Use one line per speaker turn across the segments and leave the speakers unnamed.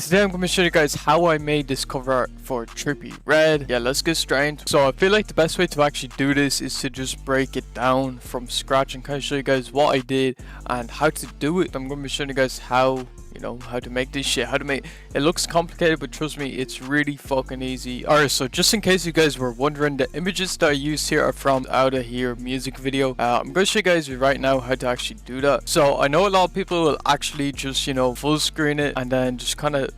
today I'm going to show you guys how I made this cover art for Trippie Redd. Yeah, let's get straight into it. So I feel like the best way to actually do this is to just break it down from scratch and kind of show you guys what I did and how to do it. I'm going to be showing you guys how, how to make this shit, how to make it. Looks complicated, but trust me, it's really fucking easy. Alright, so just in case you guys were wondering, the images that I used here are from Out of Here music video. I'm going to show you guys right now how to actually do that. So I know a lot of people will actually just full screen it and then just kind of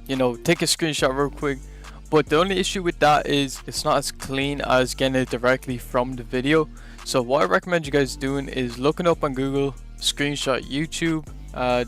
take a screenshot real quick. But the only issue with that is it's not as clean as getting it directly from the video. So what I recommend you guys doing is looking up on Google, screenshot YouTube.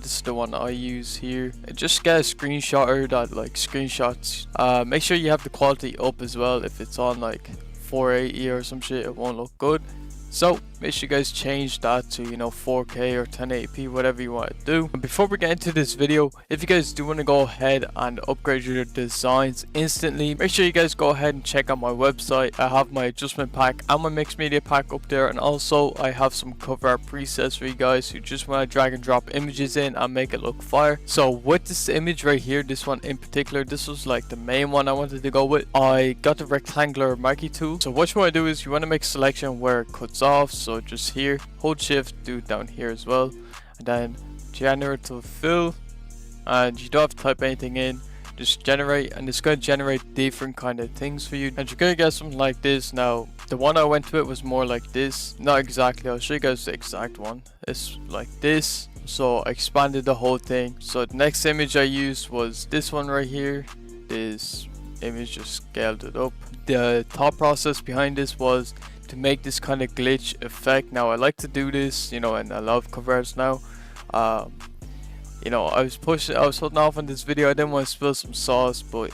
This is the one I use here. Just get a screenshotter that screenshots. Make sure you have the quality up as well. If it's on 480 or some shit, it won't look good. So make sure you guys change that to 4K or 1080p, whatever you want to do. And before we get into this video, if you guys do want to go ahead and upgrade your designs instantly, make sure you guys go ahead and check out my website. I have my adjustment pack and my mixed media pack up there, and also I have some cover art presets for you guys who just want to drag and drop images in and make it look fire. So with this image right here, this one in particular, this was the main one I wanted to go with. I got the rectangular marquee tool. So what you want to do is you want to make a selection where it cuts off. So just here, hold shift, do it down here as well, and then generative fill, and you don't have to type anything in, just generate, and it's going to generate different kind of things for you, and you're going to get something like this. Now the one I went with was more like this, not exactly, I'll show you guys the exact one. It's like this. So I expanded the whole thing. So the next image I used was this one right here. This image, just scaled it up. The thought process behind this was to make this kind of glitch effect. Now I like to do this, and I love cover arts now. I was holding off on this video. I didn't want to spill some sauce, but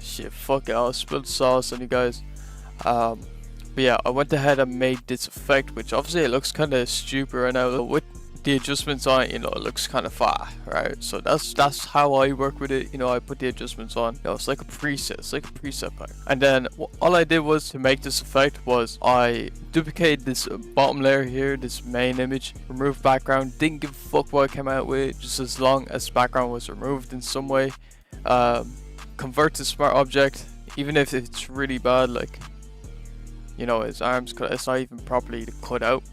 shit, fuck it, I'll spill the sauce on you guys. But yeah, I went ahead and made this effect, which obviously it looks kind of stupid right now, but with the adjustments on it, it looks kind of fire, right? So that's how I work with it. I put the adjustments on. It's like a preset pack. And then all I did was to make this effect was I duplicated this bottom layer here, this main image, remove background, didn't give a fuck what I came out with, just as long as background was removed in some way. Convert to smart object, even if it's really bad, his arms cut, it's not even properly cut out.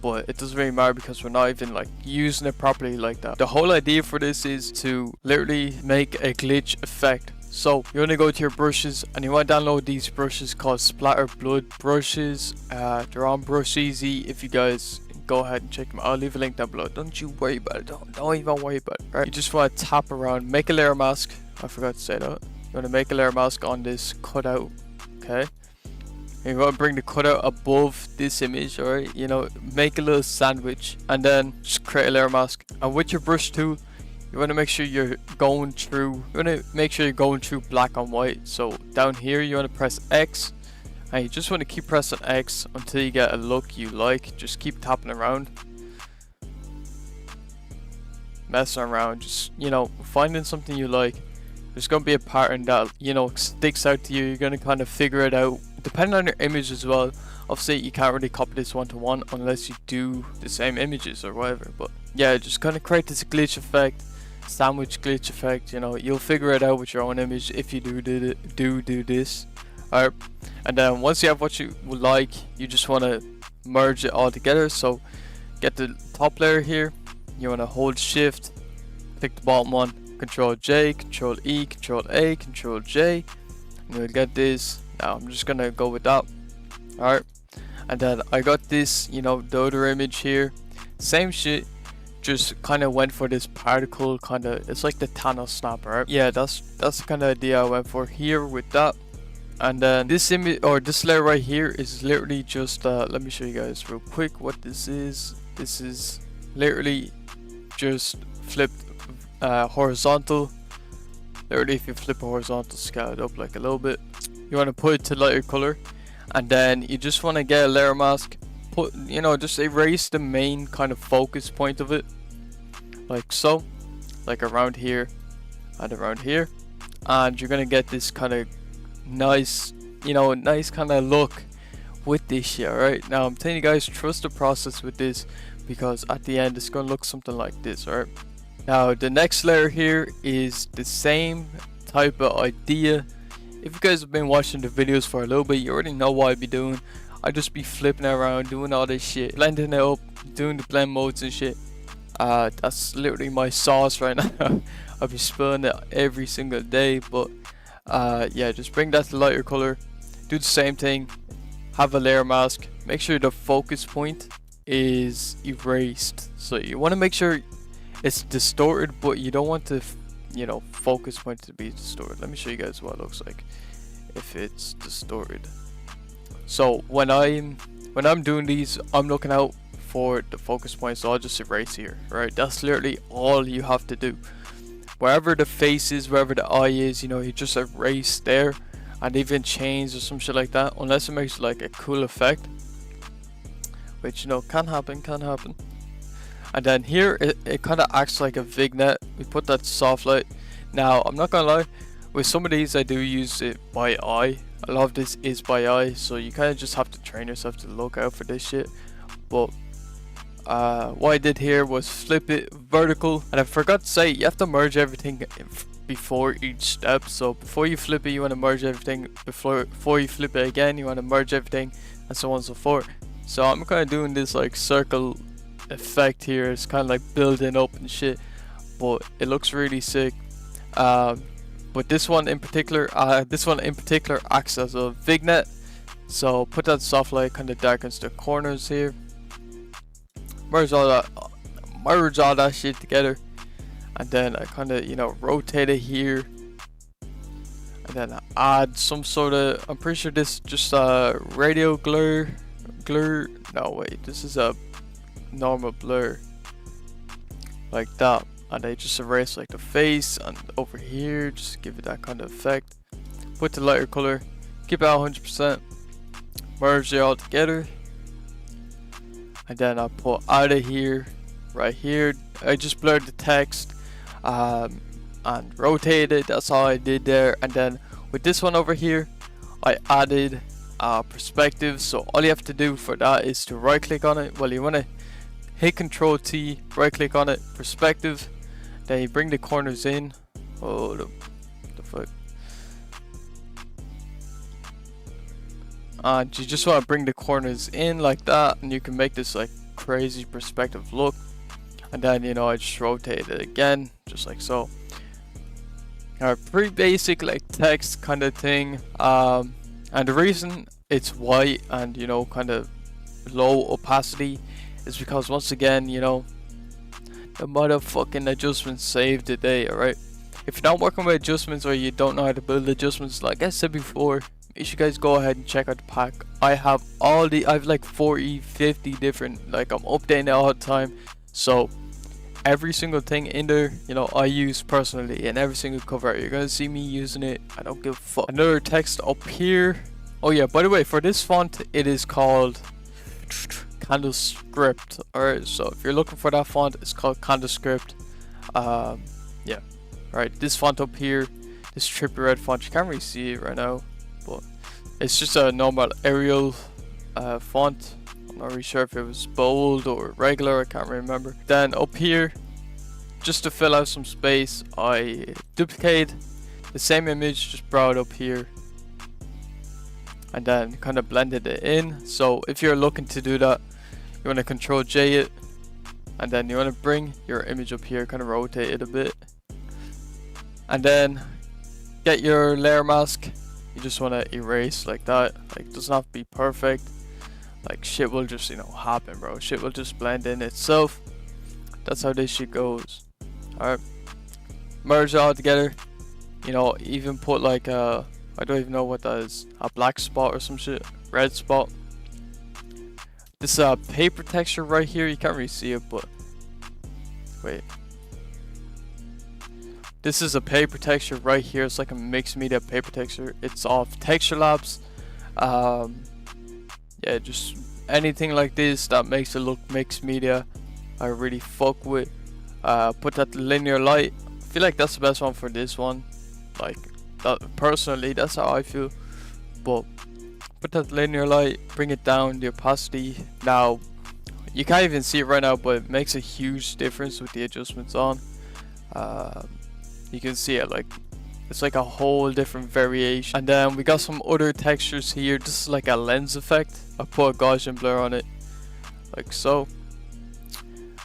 But it doesn't really matter because we're not even using it properly like that. The whole idea for this is to literally make a glitch effect. So you want to go to your brushes and you want to download these brushes called Splatter Blood brushes. They're on Brush Easy. If you guys go ahead and check them out, I'll leave a link down below. Don't you worry about it. Don't even worry about it. Right? You just want to tap around, make a layer mask. I forgot to say that. You want to make a layer mask on this cutout. Okay. And you want to bring the cutout above this image, alright? Make a little sandwich and then just create a layer mask. And with your brush tool, you want to make sure you're going through black and white. So down here you want to press X, and you just want to keep pressing X until you get a look you like. Just keep tapping around, messing around, just finding something you like. There's going to be a pattern that sticks out to you. You're going to kind of figure it out depending on your image as well. Obviously you can't really copy this one-to-one unless you do the same images or whatever, but yeah, just kind of create this glitch effect, sandwich glitch effect. You'll figure it out with your own image if you do this. Alright, and then once you have what you would like, you just want to merge it all together. So get the top layer here, you want to hold shift, click the bottom one, Control J, Control E, Control A, Control J, and you'll get this. Now I'm just gonna go with that. Alright, and then I got this, the other image here, same shit, just kind of went for this particle kind of, it's like the Thanos snap, right? Yeah, that's the kind of idea I went for here with that. And then this image, or this layer right here, is literally just let me show you guys real quick what this is. This is literally just flipped horizontal. Literally, if you flip a horizontal, scale it up a little bit. You want to put it to lighter color, and then you just want to get a layer mask. Put just erase the main kind of focus point of it, like so, around here and around here, and you're gonna get this kind of nice, nice kind of look with this shit. Alright, now I'm telling you guys, trust the process with this, because at the end it's gonna look something like this. Alright, now the next layer here is the same type of idea. If you guys have been watching the videos for a little bit, you already know what I be doing. I just be flipping around, doing all this shit, blending it up, doing the blend modes and shit. That's literally my sauce right now. I'll be spilling it every single day, but yeah, just bring that to lighter color, do the same thing, have a layer mask, make sure the focus point is erased. So you want to make sure it's distorted, but you don't want to, you know, focus point to be distorted. Let me show you guys what it looks like if it's distorted. So when I'm doing these, I'm looking out for the focus point, so I'll just erase here, right? That's literally all you have to do. Wherever the face is, wherever the eye is, you know, you just erase there, and even change or some shit like that, unless it makes like a cool effect, which, you know, can happen. And then here it kind of acts like a vignette. We put that soft light. Now I'm not gonna lie, with some of these I do use it by eye. A lot of this is by eye, so you kind of just have to train yourself to look out for this shit. But what I did here was flip it vertical, and I forgot to say you have to merge everything before each step. So before you flip it, you want to merge everything. Before you flip it again, you want to merge everything, and so on and so forth. So I'm kind of doing this like circle effect here. It's kind of like building up and shit, but it looks really sick. But this one in particular acts as a vignette. So put that soft light, kind of darkens the corners here. Merge all that shit together, and then I kind of, you know, rotate it here, and then add some sort of, I'm pretty sure this is just radio glare. No wait, this is a normal blur, like that. And I just erase like the face, and over here just give it that kind of effect. Put the lighter color, keep it at 100%, merge it all together, and then I put out of here, right here. I just blurred the text and rotated it. That's all I did there. And then with this one over here, I added perspective. So all you have to do for that is to right click on it. Well, you want to hit Control T, right click on it, perspective. Then you bring the corners in. Oh, the fuck. And you just want to bring the corners in like that, and you can make this like crazy perspective look. And then, you know, I just rotate it again, just like so. Pretty basic like text kind of thing. And the reason it's white and, you know, kind of low opacity is because, once again, you know, the motherfucking adjustments save the day. Alright, if you're not working with adjustments, or you don't know how to build adjustments, like I said before, you should guys go ahead and check out the pack. I have like 40, 50 different, like I'm updating it all the time. So every single thing in there, you know, I use personally, and every single cover art, you're gonna see me using it. I don't give a fuck. Another text up here. Oh yeah, by the way, for this font, it is called CandleScript. Alright, so if you're looking for that font, it's called CandleScript. Yeah, alright, this font up here, this Trippie Redd font, you can't really see it right now, but it's just a normal Arial font. I'm not really sure if it was bold or regular, I can't remember. Then up here, just to fill out some space, I duplicate the same image, just brought it up here, and then kind of blended it in. So if you're looking to do that, you want to Control J it, and then you want to bring your image up here, kind of rotate it a bit, and then get your layer mask. You just want to erase like that. Like, it doesn't have to be perfect. Like, shit will just, you know, happen, bro. Shit will just blend in itself. That's how this shit goes. Alright, merge it all together. You know, even put like I don't even know what that is, a black spot or some shit, red spot. This paper texture right here, you can't really see it, but wait, this is a paper texture right here. It's like a mixed media paper texture. It's off Texture Labs. Yeah, just anything like this that makes it look mixed media, I really fuck with. Put that linear light. I feel like that's the best one for this one. Like, that, personally, that's how I feel. But put that linear light, bring it down, the opacity. Now, you can't even see it right now, but it makes a huge difference with the adjustments on. You can see it like It's like a whole different variation. And then we got some other textures here. This is like a lens effect. I put a Gaussian blur on it, like so.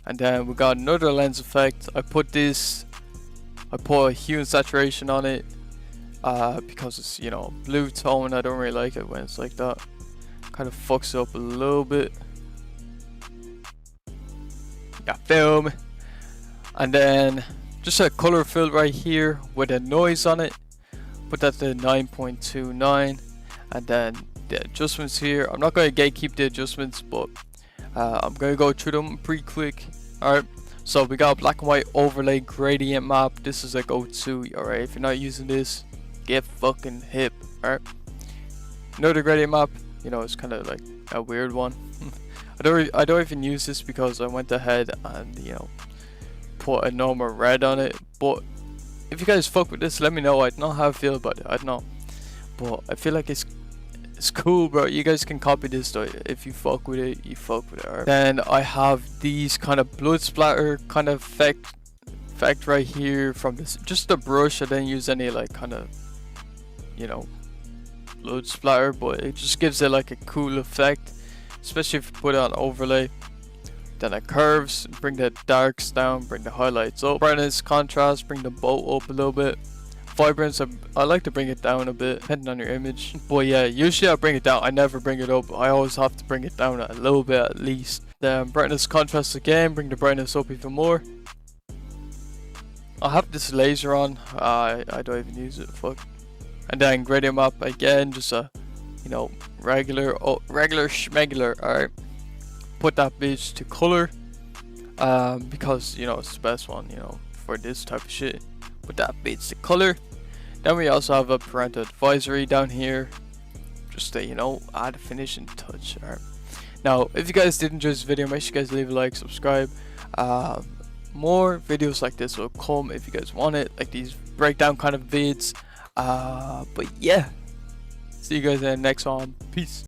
And then we got another lens effect. I put a hue and saturation on it because it's, you know, blue tone. I don't really like it when it's like that. Kind of fucks it up a little bit. Got film. And then just a color fill right here with a noise on it. Put that to 9.29. And then the adjustments here. I'm not going to gatekeep the adjustments, but I'm going to go through them pretty quick. Alright, so we got a black and white overlay gradient map. This is a go-to. Alright, if you're not using this, get fucking hip. Alright, another gradient map. You know, it's kind of like a weird one. I don't even use this because I went ahead and, you know, put a normal red on it. But if you guys fuck with this, let me know. I don't know how I feel about it. I don't know, but I feel like it's cool, bro. You guys can copy this though. If you fuck with it, you fuck with it. Right? Then I have these kind of blood splatter kind of effect right here from this, just a brush. I didn't use any like kind of, you know, blood splatter, but it just gives it like a cool effect, especially if you put it on overlay. Then the curves, bring the darks down, bring the highlights up. Brightness, contrast, bring the bow up a little bit. Vibrance, I like to bring it down a bit, depending on your image. But yeah, usually I bring it down. I never bring it up. I always have to bring it down a little bit at least. Then brightness, contrast again, bring the brightness up even more. I have this laser on. I don't even use it. Fuck. And then gradient map again, just a, you know, regular schmegular. Alright. Put that bitch to color. Because, you know, it's the best one, you know, for this type of shit. Put that bitch to color. Then we also have a parental advisory down here, just to, you know, add a finishing touch. Alright. Now, if you guys did enjoy this video, make sure you guys leave a like, subscribe. More videos like this will come if you guys want it, like these breakdown kind of vids. But yeah, see you guys in the next one. Peace.